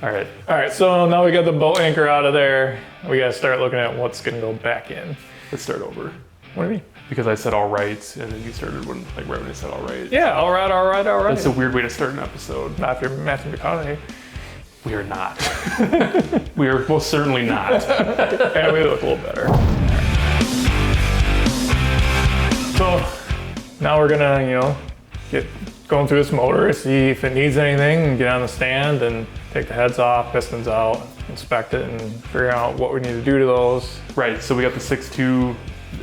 All right. All right, so now we got the boat anchor out of there. We got to start looking at what's going to go back in. Let's start over. What do you mean? Because I said all right, and then you started when, like, right when I said all right. Yeah, all right, all right, all right. That's a weird way to start an episode. Not if you're Matthew McConaughey. We are not. We are most certainly not. And we look a little better. So now we're gonna, get going through this motor, see if it needs anything, and get on the stand and take the heads off, pistons out, inspect it, and figure out what we need to do to those. Right, so we got the 6.2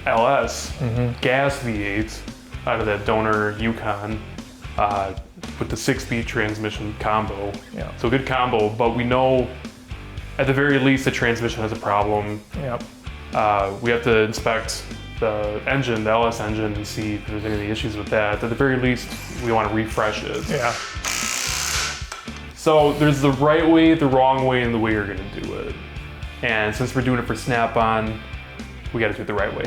LS gas V8 out of that donor Yukon with the 6-speed transmission combo. Yeah. So good combo, but we know at the very least the transmission has a problem. Yep. We have to inspect the engine, the LS engine, and see if there's any issues with that. At the very least, we want to refresh it. Yeah. So there's the right way, the wrong way, and the way you're gonna do it. And since we're doing it for snap-on, we gotta do it the right way.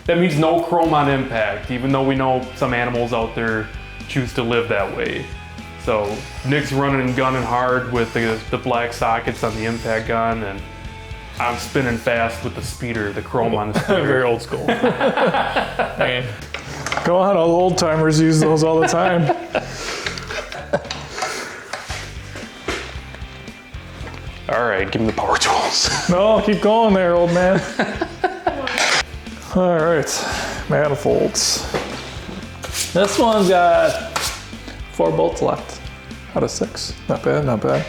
That means no chrome on impact, even though we know some animals out there choose to live that way. So Nick's running and gunning hard with the black sockets on the impact gun, and I'm spinning fast with the speeder, the chrome on the speeder. Very old school. Man. Go on, all the old timers use those all the time. All right, give me the power tools. No, keep going there, old man. All right, manifolds. This one's got 4 bolts left out of 6. Not bad, not bad.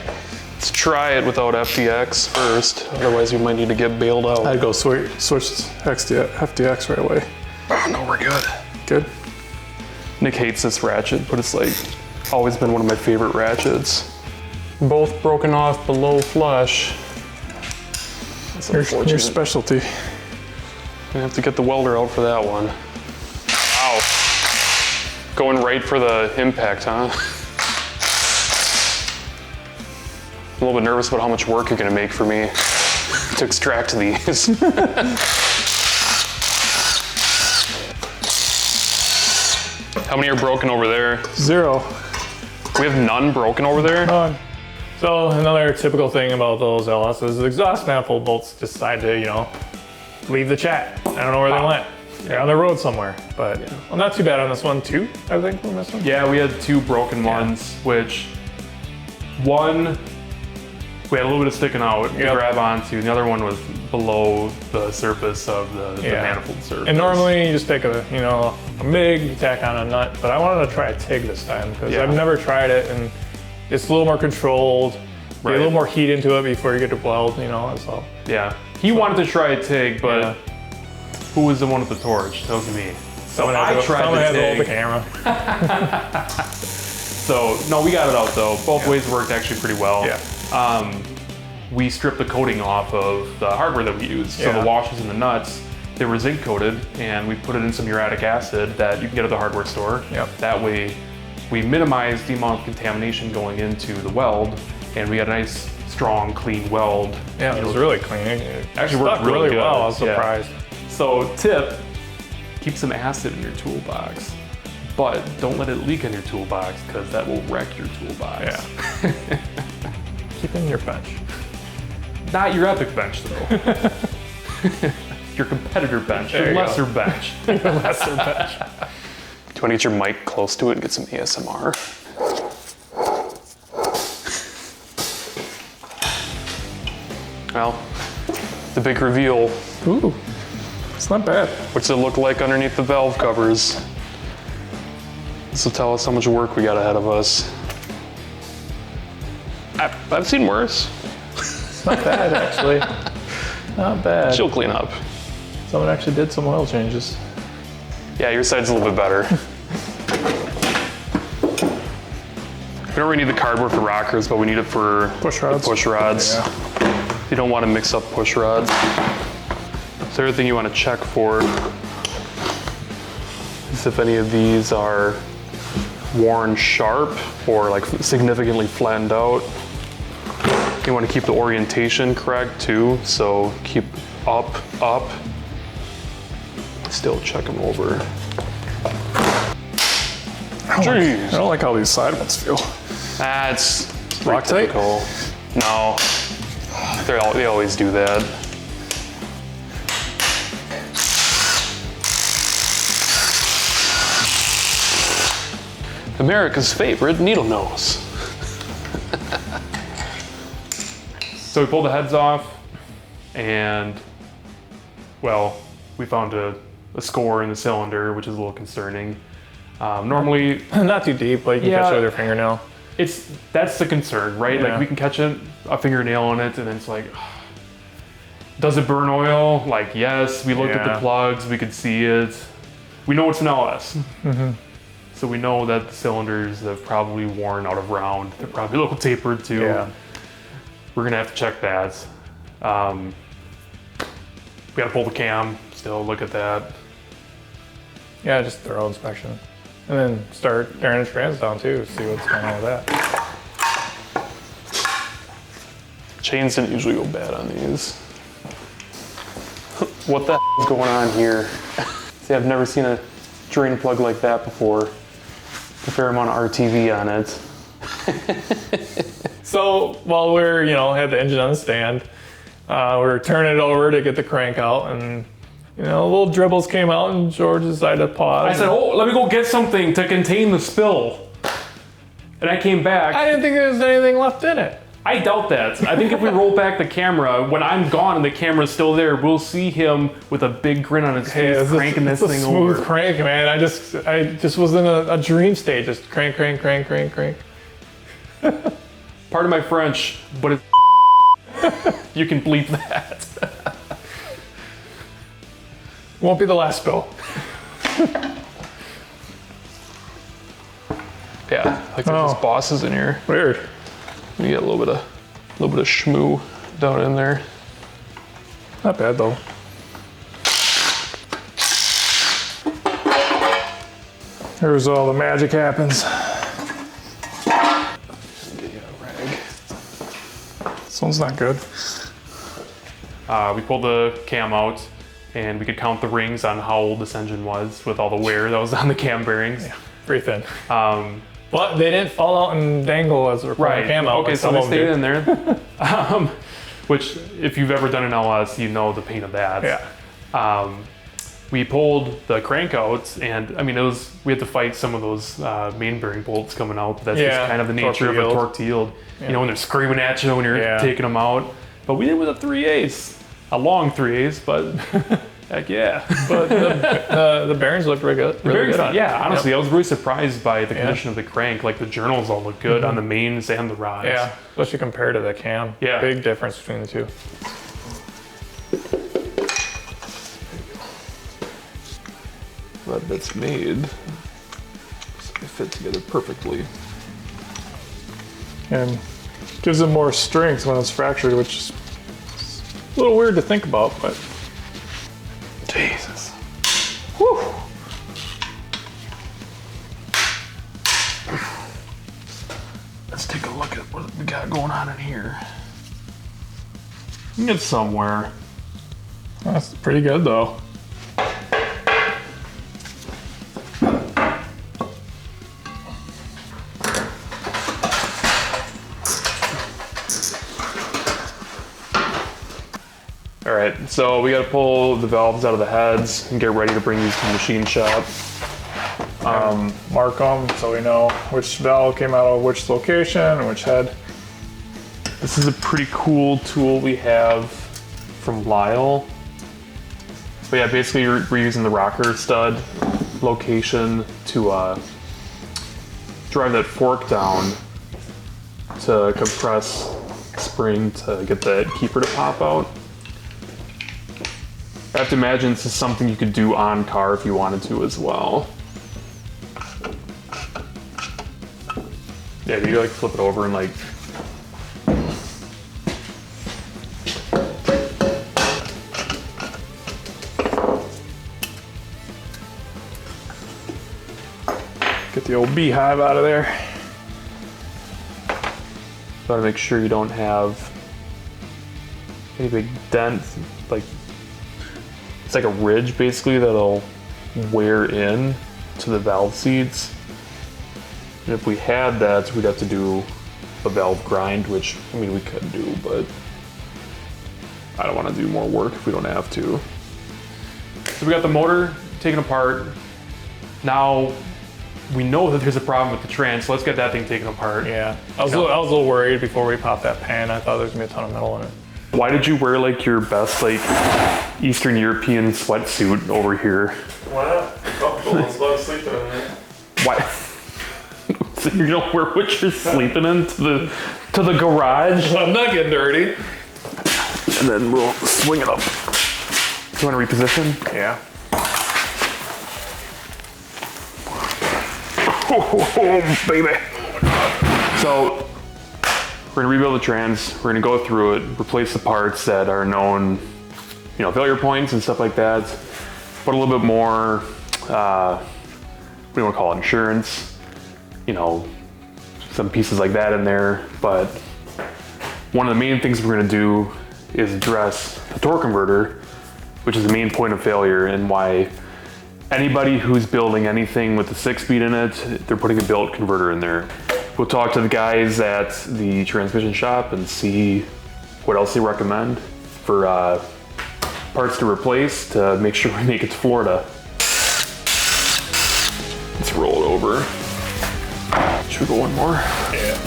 Let's try it without FDX first, otherwise we might need to get bailed out. I'd go switch FDX right away. Oh, no, we're good. Good. Nick hates this ratchet, but it's like always been one of my favorite ratchets. Both broken off below flush. That's unfortunate. Your specialty. Gonna have to get the welder out for that one. Wow. Going right for the impact, huh? I'm a little bit nervous about how much work you're gonna make for me to extract these. How many are broken over there? 0. We have none broken over there? None. So another typical thing about those LSs, the exhaust manifold bolts decide to, leave the chat. I don't know where they went. They're on the road somewhere, but well, not too bad on this one too, I think, on this one. Yeah, we had 2 broken ones, which one, we had a little bit of sticking out to grab onto, and the other one was below the surface of the manifold surface. And normally you just take a MIG, you tack on a nut, but I wanted to try a TIG this time because I've never tried it, and it's a little more controlled. Get a little more heat into it before you get to weld, that's all. Yeah, he wanted to try a TIG, but who was the one with the torch? That was me. Someone had to hold the camera. So, no, we got it out though. Both ways worked actually pretty well. Yeah. We stripped the coating off of the hardware that we used. So the washers and the nuts, they were zinc coated, and we put it in some uric acid that you can get at the hardware store. Yep. That way, we minimized the amount of contamination going into the weld, and we had a nice, strong, clean weld. Yeah, it was really clean. It actually worked really good. Well. I was surprised. So tip, keep some acid in your toolbox, but don't let it leak in your toolbox because that will wreck your toolbox. Yeah. Keep in your bench. Not your epic bench though. Your competitor bench, your lesser bench. Your lesser bench. Do you want to get your mic close to it and get some ASMR? Well, the big reveal. Ooh, it's not bad. What's it look like underneath the valve covers? This will tell us how much work we got ahead of us. I've seen worse. It's not bad, actually. Not bad. She'll clean up. Someone actually did some oil changes. Yeah, your side's a little bit better. We don't really need the cardboard for rockers, but we need it for push rods. Push rods. Yeah. You don't want to mix up push rods. So everything you want to check for is if any of these are worn sharp or like significantly flattened out. You want to keep the orientation correct too, so keep up. Still check them over. I don't like how these side ones feel. That's Loctite? No, they always do that. America's favorite needle nose. So we pulled the heads off, and well, we found a score in the cylinder, which is a little concerning. Normally, not too deep, but you can catch it with your fingernail. That's the concern, right? Yeah. Like we can catch a fingernail on it, and then it's like, does it burn oil? Like, yes. We looked at the plugs, we could see it. We know it's an LS. So we know that the cylinders have probably worn out of round. They're probably a little tapered too. Yeah. We're gonna have to check that. We gotta pull the cam, still look at that. Yeah, just thorough inspection. And then start tearing the strands down too, see what's going on with that. Chains didn't usually go bad on these. What the is going on here? See, I've never seen a drain plug like that before. A fair amount of RTV on it. So while we're, had the engine on the stand, we're turning it over to get the crank out, and little dribbles came out, and George decided to pause. I said, oh, let me go get something to contain the spill. And I came back. I didn't think there was anything left in it. I doubt that. I think if we roll back the camera, when I'm gone and the camera's still there, we'll see him with a big grin on his face cranking this thing over. Smooth crank, man. I just was in a dream state. Just crank, crank, crank, crank, crank. Pardon my French, but it's you can bleep that. Won't be the last spill. Yeah, like there's bosses in here. Weird. We get a little bit of schmoo down in there. Not bad though. Here's all the magic happens. Get you a rag. This one's not good. We pulled the cam out, and we could count the rings on how old this engine was with all the wear that was on the cam bearings. Yeah, pretty thin. But they didn't fall out and dangle as we're pulling the cam out. Okay, like so some they of them stayed do. in there. Which, if you've ever done an LS, you know the pain of that. Yeah. We pulled the crank out, and I mean, we had to fight some of those main bearing bolts coming out. But that's just kind of the nature of a torque to yield. Yeah. When they're screaming at you when you're taking them out. But we did it with a 3/8, a long 3/8, but heck yeah. But the bearings looked really good. Yeah, honestly, I was really surprised by the condition of the crank. Like the journals all look good on the mains and the rods. Yeah, especially compared to the cam. Yeah. Big difference between the two. That bit's made. So they fit together perfectly. And gives them more strength when it's fractured, which is a little weird to think about, but Jesus. whew. Let's take a look at what we got going on in here. It's somewhere. That's pretty good though. All right, so we got to pull the valves out of the heads and get ready to bring these to the machine shop. Mark them so we know which valve came out of which location and which head. This is a pretty cool tool we have from Lyle. But yeah, basically we're using the rocker stud location to drive that fork down to compress spring to get that keeper to pop out. I have to imagine this is something you could do on car if you wanted to as well. Yeah, you like flip it over and like Get the old beehive out of there. gotta make sure you don't have any big dents. Like it's like a ridge basically that'll wear in to the valve seats. And if we had that, we'd have to do a valve grind, which, I mean, we could do, but I don't want to do more work if we don't have to. So we got the motor taken apart. Now we know that there's a problem with the trans, so let's get that thing taken apart. Yeah, I was a little worried before we popped that pan. I thought there was gonna be a ton of metal in it. Why did you wear like your best like Eastern European sweatsuit over here? Why not? Comfortable. It's love sleeping in it. Why? So you're gonna wear what you're sleeping in to the garage? I'm not getting dirty. And then we'll swing it up. Do you want to reposition? Yeah. Oh, baby. So we're gonna rebuild the trans. We're gonna go through it, replace the parts that are known, you know, failure points and stuff like that. Put a little bit more, what do you want to call it, insurance, you know, some pieces like that in there. But one of the main things we're gonna do is address the torque converter, which is the main point of failure, and why anybody who's building anything with a 6-speed in it, they're putting a built converter in there. We'll talk to the guys at the transmission shop and see what else they recommend for parts to replace to make sure we make it to Florida. Let's roll it over. Should we go one more? Yeah.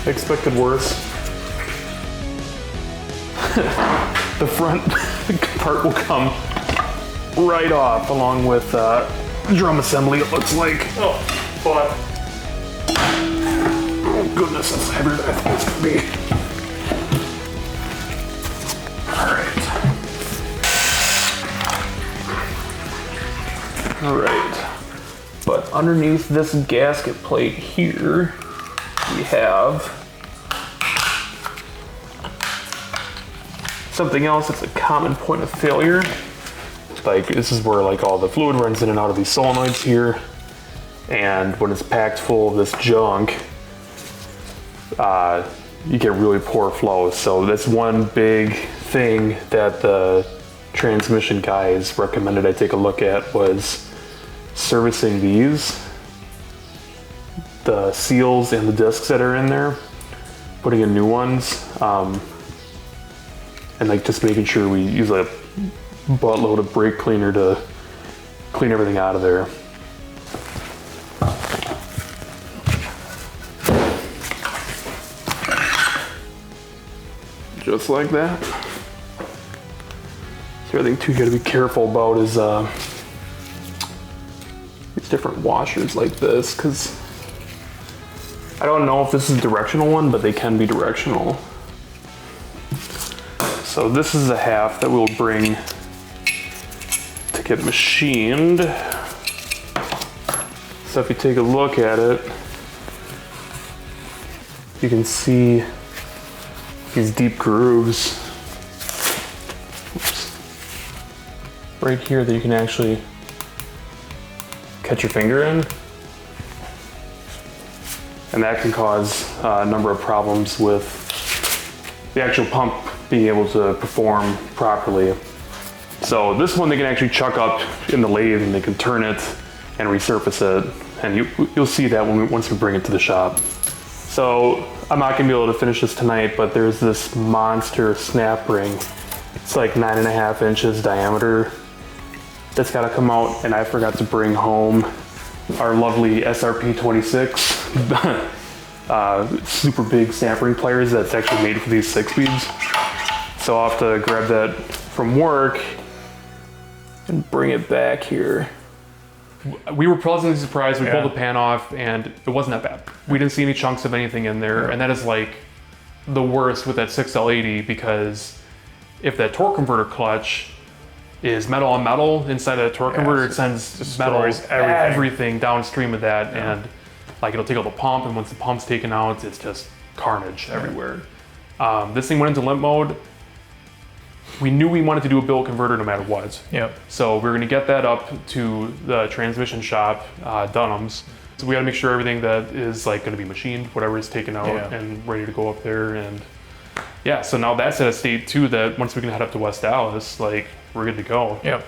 Expected worse. The front part will come right off along with drum assembly, it looks like. Oh, but Oh goodness, that's heavier than I thought it was gonna be. All right. But underneath this gasket plate here, we have something else that's a common point of failure. Like this is where like all the fluid runs in and out of these solenoids here. And when it's packed full of this junk, you get really poor flow. So that's one big thing that the transmission guys recommended I take a look at was servicing these, the seals and the discs that are in there, putting in new ones, and like just making sure we use a buttload of brake cleaner to clean everything out of there. Just like that. So the other thing too you gotta be careful about is these different washers like this, because I don't know if this is a directional one, but they can be directional. So this is a half that we'll bring to get machined. So if you take a look at it, you can see these deep grooves right here that you can actually catch your finger in. And that can cause a number of problems with the actual pump being able to perform properly. So this one they can actually chuck up in the lathe and they can turn it and resurface it. And you'll see that once we bring it to the shop. So I'm not gonna be able to finish this tonight, but there's this monster snap ring. It's like 9.5 inches diameter. That's gotta come out, and I forgot to bring home our lovely SRP 26 super big snap ring pliers that's actually made for these 6-speeds. So I'll have to grab that from work and bring it back here. We were pleasantly surprised. We pulled the pan off and it wasn't that bad. We didn't see any chunks of anything in there, and that is like the worst with that 6L80, because if that torque converter clutch is metal on metal inside that torque converter, it sends metal everything downstream of that, and like it'll take out the pump, and once the pump's taken out, it's just carnage everywhere. This thing went into limp mode. We knew we wanted to do a build converter no matter what. Yep. So we're gonna get that up to the transmission shop, Dunham's. So we gotta make sure everything that is like gonna be machined, whatever is taken out and ready to go up there. And yeah, so now that's at a state too that once we can head up to West Dallas, like we're good to go. Yep.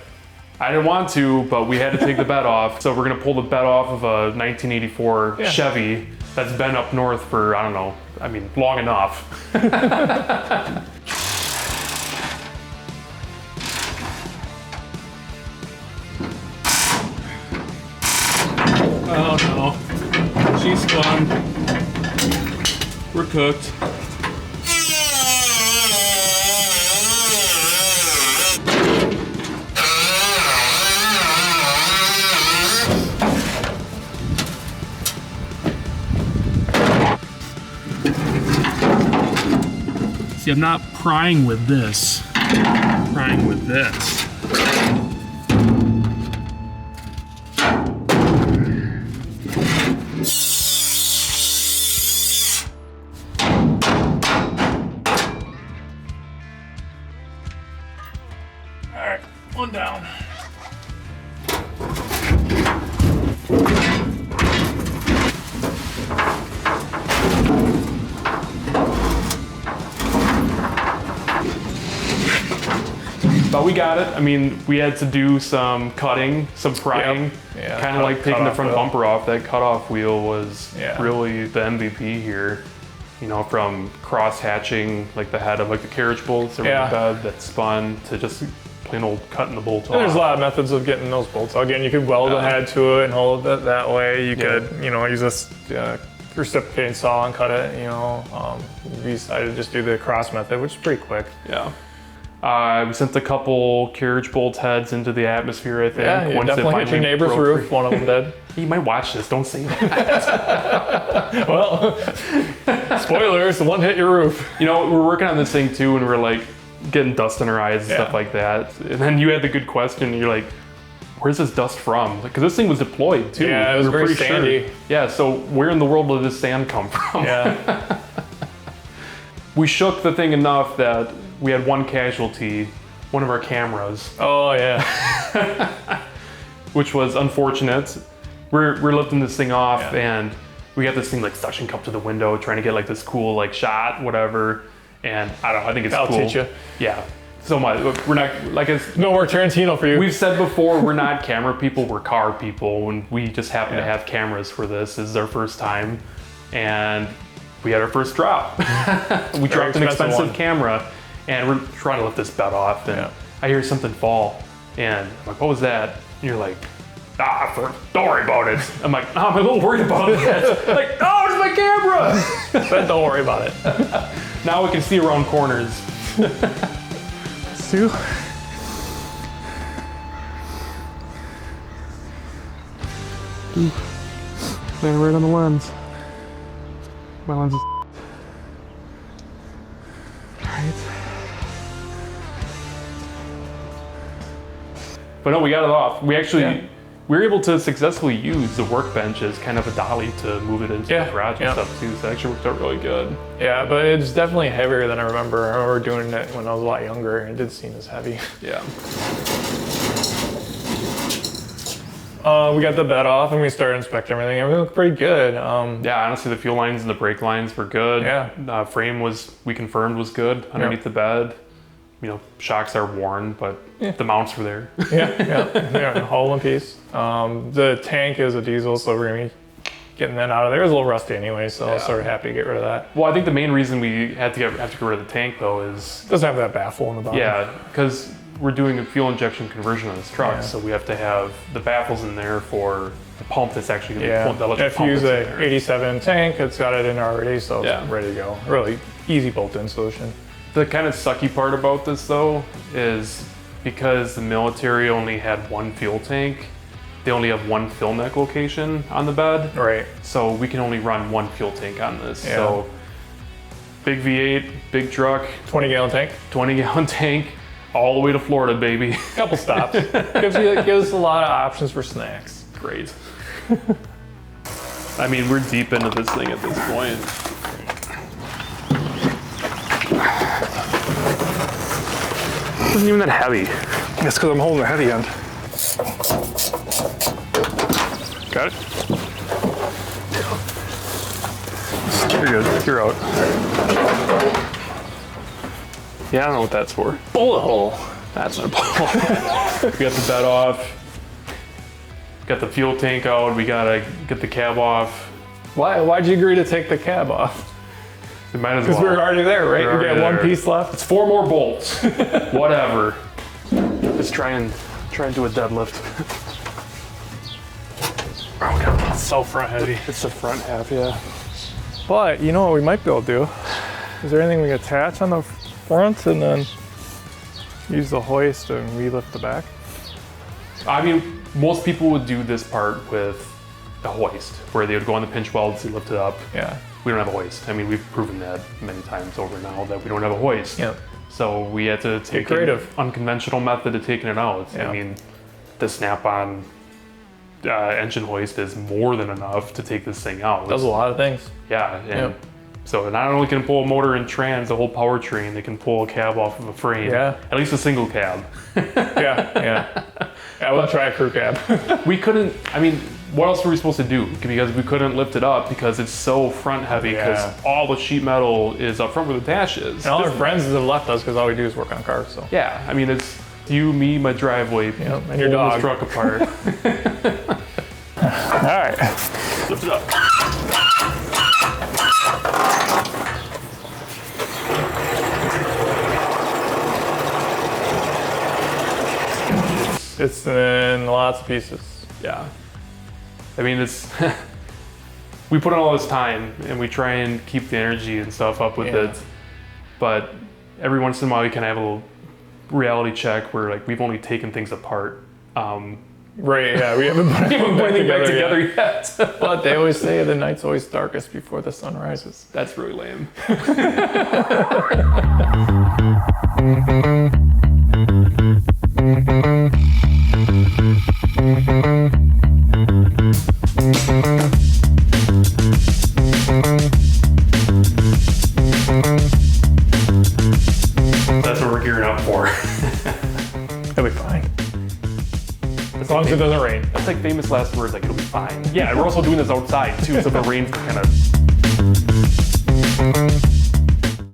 I didn't want to, but we had to take the bed off. So we're gonna pull the bed off of a 1984 Chevy that's been up north for, I don't know, I mean, long enough. Oh no, she's spun. We're cooked. See, I'm not prying with this. I'm prying with this. All right, one down. But we got it. I mean, we had to do some cutting, some prying, kind of like taking the front bumper off. That cutoff wheel was really the MVP here. You know, from cross hatching like the head of like the carriage bolts or the bed that spun to just plain old cutting the bolts off. There's a lot of methods of getting those bolts out. Again, you could weld the head to it and hold it that way. You could, you know, use this reciprocating saw and cut it. You know, we decided to just do the cross method, which is pretty quick. Yeah. We sent a couple carriage bolt heads into the atmosphere, I think. Yeah, you definitely hit your neighbor's roof, one of them did. He might watch this, don't say that. Well, spoilers, the one hit your roof. You know, we're working on this thing too, and we're like getting dust in our eyes and stuff like that. And then you had the good question, and you're like, where's this dust from? Because this thing was deployed too. Yeah, it was very sandy. Sure. Yeah, so where in the world did this sand come from? Yeah. We shook the thing enough that we had one casualty, one of our cameras. Oh yeah. Which was unfortunate. We're lifting this thing off and we got this thing like suction cup to the window trying to get like this cool like shot, whatever. And I don't know, I think it's cool. I'll teach you. Yeah, so much. We're not, like it's... No more Tarantino for you. We've said before, we're not camera people, we're car people. And we just happen to have cameras for this. This is our first time. And we had our first drop. We dropped an expensive camera. And we're trying to lift this bed off, and I hear something fall, and I'm like, what was that? And you're like, don't worry about it. I'm like, I'm a little worried about that. Like, oh, it's my camera! But don't worry about it. Now we can see around corners. Sue? Ooh, landing right on the lens. My lens is right. But no, we got it off. We actually, we were able to successfully use the workbench as kind of a dolly to move it into the garage and stuff too. So it actually worked out really good. Yeah, but it's definitely heavier than I remember. I remember doing it when I was a lot younger, and it did seem as heavy. Yeah. We got the bed off and we started inspecting everything. Everything looked pretty good. Yeah, honestly, the fuel lines and the brake lines were good. Yeah. Frame was, we confirmed, was good underneath the bed. You know, shocks are worn, but the mounts were there. Yeah, all one piece. The tank is a diesel, so we're gonna be getting that out of there. It was a little rusty anyway, so I was sort of happy to get rid of that. Well, I think the main reason we have to get rid of the tank though is... It doesn't have that baffle in the bottom. Yeah, because we're doing a fuel injection conversion on this truck, so we have to have the baffles in there for the pump that's actually going to be pumped. If you use a 87 tank, it's got it in already, so it's ready to go. Really easy bolt-in solution. The kind of sucky part about this though is because the military only had one fuel tank, they only have one fill neck location on the bed. Right. So we can only run one fuel tank on this. So big V8, big truck. 20-gallon tank. 20-gallon tank, all the way to Florida, baby. Couple stops. gives us a lot of options for snacks. Great. I mean, we're deep into this thing at this point. It isn't even that heavy. That's because I'm holding the heavy end. Got it? You're good. You're out. Yeah, I don't know what that's for. Bullet hole. That's our ball. We got the bed off. Got the fuel tank out. We gotta get the cab off. Why'd you agree to take the cab off? We might as well. Because we were already there, right? We got one piece left. It's 4 more bolts. Whatever. Let's try and do a deadlift. Oh god, It's so front heavy. it's the front half, yeah. But you know what we might be able to do? Is there anything we can attach on the front and then use the hoist and relift the back? I mean, most people would do this part with a hoist, where they would go on the pinch welds, they lift it up. Yeah. We don't have a hoist. I mean, we've proven that many times over now that we don't have a hoist. Yep. So we had to take an unconventional method of taking it out. Yeah. I mean, the snap-on engine hoist is more than enough to take this thing out. Does a lot of things. Yeah, and Yep. so not only can it pull a motor and trans, the whole powertrain, they can pull a cab off of a frame. Yeah. At least a single cab. Yeah. I will try a crew cab. We couldn't, I mean, what else were we supposed to do? Because we couldn't lift it up because it's so front heavy, because all the sheet metal is up front where the dash is. And all our friends have left us because all we do is work on cars. So. Yeah, I mean, it's you, me, my driveway, And your pulling dog. this truck apart. All right. Lift it up. It's in lots of pieces. Yeah. I mean, it's, we put in all this time and we try and keep the energy and stuff up with it. But every once in a while, we kind of have a little reality check where like we've only taken things apart. Right, yeah, we haven't put Anything back together yet. But they always say the night's always darkest before the sun rises. That's really lame. That's what we're gearing up for. It'll be fine. As long as it doesn't rain. That's like famous last words, like it'll be fine. Yeah, we're also doing this outside too, so the rain's kind of